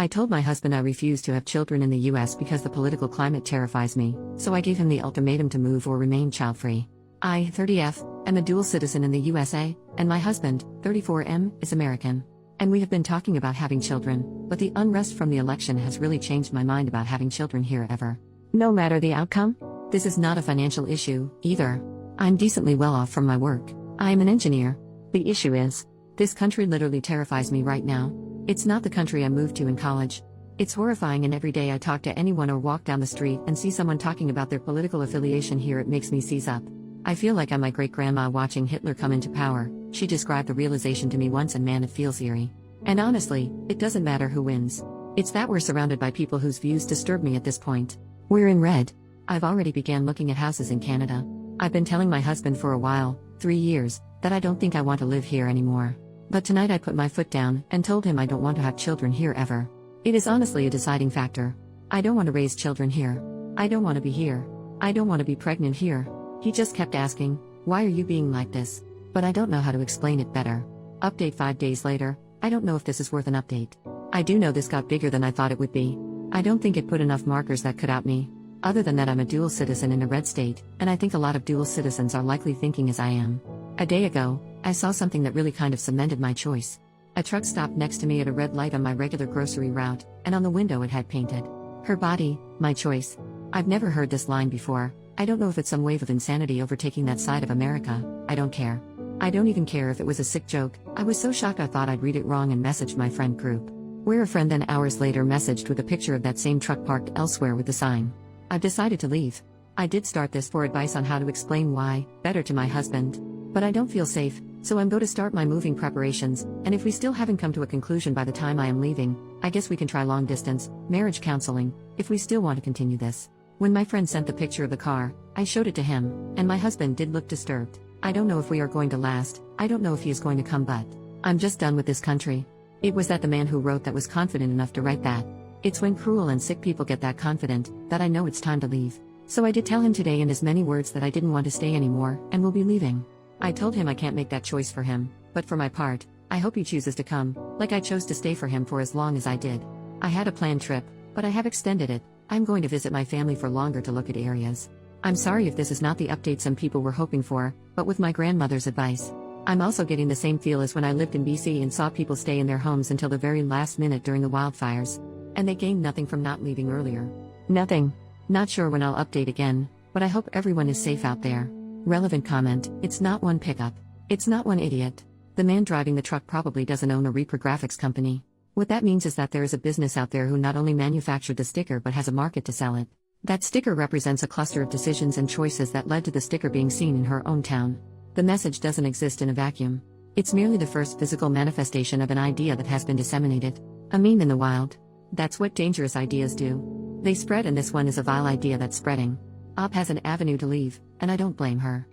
I told my husband I refuse to have children in the US because the political climate terrifies me, so I gave him the ultimatum to move or remain child-free. I, 30F, am a dual citizen in the USA, and my husband, 34M, is American. And we have been talking about having children, but the unrest from the election has really changed my mind about having children here ever. No matter the outcome, this is not a financial issue, either. I'm decently well off from my work. I am an engineer. The issue is, this country literally terrifies me right now. It's not the country I moved to in college. It's horrifying, and every day I talk to anyone or walk down the street and see someone talking about their political affiliation here, it makes me seize up. I feel like I'm my great-grandma watching Hitler come into power. She described the realization to me once, and man, it feels eerie. And honestly, it doesn't matter who wins. It's that we're surrounded by people whose views disturb me at this point. We're in red. I've already began looking at houses in Canada. I've been telling my husband for a while, 3 years, that I don't think I want to live here anymore. But tonight I put my foot down and told him I don't want to have children here ever. It is honestly a deciding factor. I don't want to raise children here. I don't want to be here. I don't want to be pregnant here. He just kept asking, "Why are you being like this?" But I don't know how to explain it better. Update 5 days later. I don't know if this is worth an update. I do know this got bigger than I thought it would be. I don't think it put enough markers that could out me. Other than that, I'm a dual citizen in a red state, and I think a lot of dual citizens are likely thinking as I am. A day ago, I saw something that really kind of cemented my choice. A truck stopped next to me at a red light on my regular grocery route, and on the window it had painted, "Her body, my choice." I've never heard this line before. I don't know if it's some wave of insanity overtaking that side of America. I don't care. I don't even care if it was a sick joke. I was so shocked I thought I'd read it wrong and messaged my friend group. Where a friend then hours later messaged with a picture of that same truck parked elsewhere with the sign. I've decided to leave. I did start this for advice on how to explain why, better to my husband. But I don't feel safe, so I'm going to start my moving preparations, and if we still haven't come to a conclusion by the time I am leaving, I guess we can try long distance, marriage counseling, if we still want to continue this. When my friend sent the picture of the car, I showed it to him, and my husband did look disturbed. I don't know if we are going to last, I don't know if he is going to come, but I'm just done with this country. It was that the man who wrote that was confident enough to write that. It's when cruel and sick people get that confident, that I know it's time to leave. So I did tell him today in as many words that I didn't want to stay anymore, and will be leaving. I told him I can't make that choice for him, but for my part, I hope he chooses to come, like I chose to stay for him for as long as I did. I had a planned trip, but I have extended it. I'm going to visit my family for longer to look at areas. I'm sorry if this is not the update some people were hoping for, but with my grandmother's advice. I'm also getting the same feel as when I lived in BC and saw people stay in their homes until the very last minute during the wildfires. And they gained nothing from not leaving earlier. Nothing. Not sure when I'll update again, but I hope everyone is safe out there. Relevant comment: it's not one pickup. It's not one idiot. The man driving the truck probably doesn't own a reprographics company. What that means is that there is a business out there who not only manufactured the sticker but has a market to sell it. That sticker represents a cluster of decisions and choices that led to the sticker being seen in her own town. The message doesn't exist in a vacuum. It's merely the first physical manifestation of an idea that has been disseminated. A meme in the wild. That's what dangerous ideas do. They spread, and this one is a vile idea that's spreading. Ob has an avenue to leave, and I don't blame her.